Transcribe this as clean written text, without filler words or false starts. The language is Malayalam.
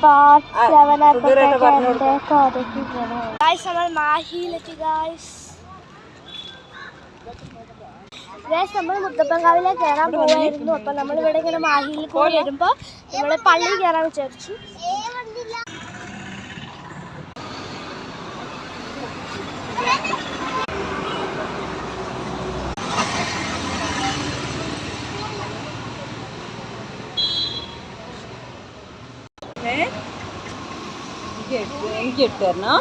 പാർട്ട് 7 നമ്മൾ മാഹിയിലെത്തി നമ്മൾ മുത്തപ്പൻകാവിലെ കയറാൻ പോവായിരുന്നു. അപ്പൊ നമ്മൾ ഇവിടെ ഇങ്ങനെ മാഹിയിൽ പോയി വരുമ്പോ നമ്മള് പള്ളി കയറാൻ വിചാരിച്ചു. എനിക്ക് ഇട്ടുതരണോ?